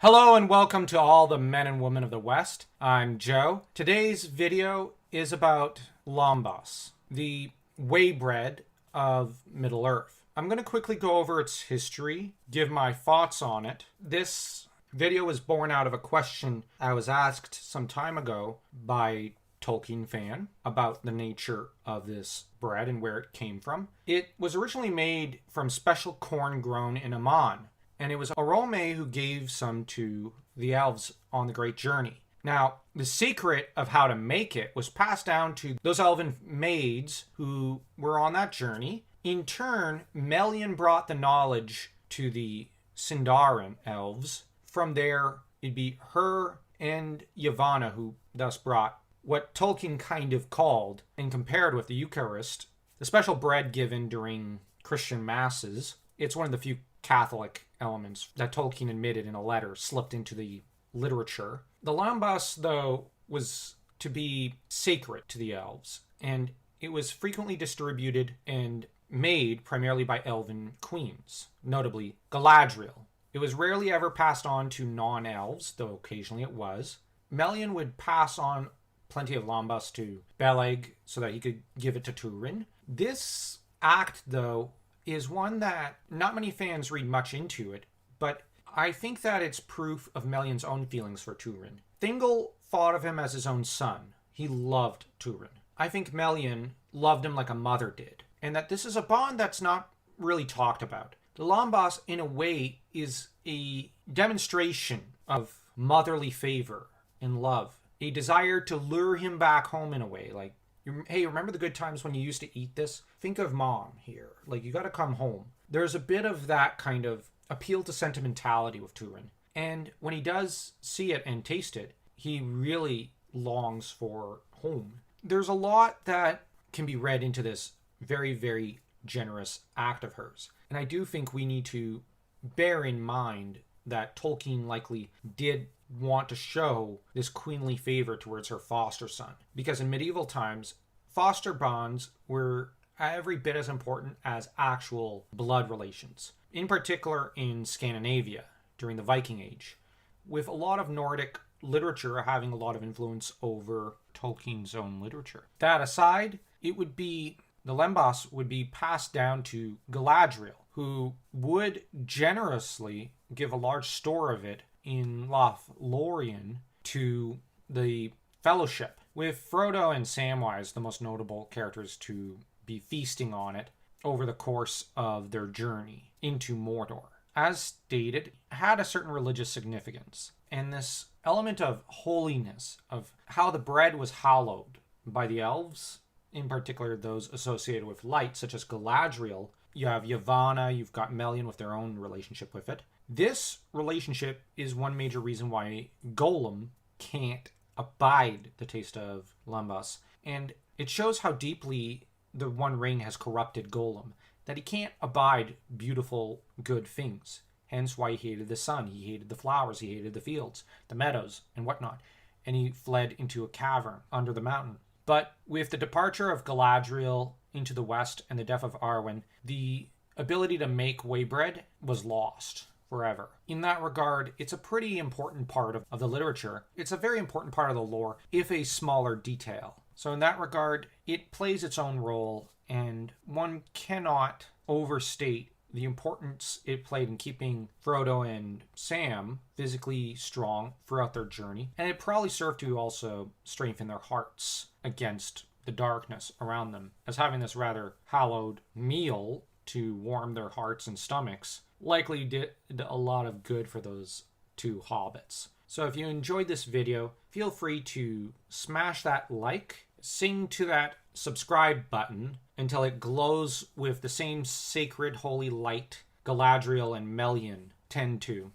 Hello and welcome to all the men and women of the West. I'm Joe. Today's video is about Lembas, the Waybread of Middle-earth. I'm going to quickly go over its history, give my thoughts on it. This video was born out of a question I was asked some time ago by Tolkien fan about the nature of this bread and where it came from. It was originally made from special corn grown in Oman, and it was Orome who gave some to the Elves on the Great Journey. Now, the secret of how to make it was passed down to those elven maids who were on that journey. In turn, Melian brought the knowledge to the Sindarin elves. From there, it'd be her and Yavanna who thus brought what Tolkien kind of called and compared with the Eucharist, the special bread given during Christian masses. It's one of the few Catholic elements that Tolkien admitted in a letter slipped into the literature. The Lembas, though, was to be sacred to the elves, and it was frequently distributed and made primarily by elven queens, notably Galadriel. It was rarely ever passed on to non-elves, though occasionally it was. Melian would pass on plenty of Lembas to Beleg so that he could give it to Turin. This act, though, is one that not many fans read much into it, but I think that it's proof of Melian's own feelings for Turin. Thingol thought of him as his own son. He loved Turin. I think Melian loved him like a mother did, and that this is a bond that's not really talked about. The Lembas, in a way, is a demonstration of motherly favor and love, a desire to lure him back home in a way, like, hey, remember the good times when you used to eat this? Think of mom here. Like, you got to come home. There's a bit of that kind of appeal to sentimentality with Turin. And when he does see it and taste it, he really longs for home. There's a lot that can be read into this very, very generous act of hers. And I do think we need to bear in mind that Tolkien likely did want to show this queenly favor towards her foster son. Because in medieval times, foster bonds were every bit as important as actual blood relations. In particular in Scandinavia during the Viking Age, with a lot of Nordic literature having a lot of influence over Tolkien's own literature. That aside, the Lembas would be passed down to Galadriel, who would generously give a large store of it in Lothlorien to the Fellowship, with Frodo and Samwise the most notable characters to be feasting on it over the course of their journey into Mordor. As stated, it had a certain religious significance, and this element of holiness, of how the bread was hallowed by the elves, in particular those associated with light, such as Galadriel. You have Yavanna, you've got Melian with their own relationship with it. This relationship is one major reason why Gollum can't abide the taste of Lembas. And it shows how deeply the One Ring has corrupted Gollum, that he can't abide beautiful, good things. Hence why he hated the sun, he hated the flowers, he hated the fields, the meadows, and whatnot. And he fled into a cavern under the mountain. But with the departure of Galadriel into the west and the death of Arwen, the ability to make Waybread was lost forever. In that regard, it's a pretty important part of the literature. It's a very important part of the lore, if a smaller detail. So in that regard, it plays its own role, and one cannot overstate the importance it played in keeping Frodo and Sam physically strong throughout their journey. And it probably served to also strengthen their hearts against the darkness around them, as having this rather hallowed meal to warm their hearts and stomachs likely did a lot of good for those two hobbits. So if you enjoyed this video, feel free to smash that like, sing to that subscribe button until it glows with the same sacred holy light Galadriel and Melian tend to.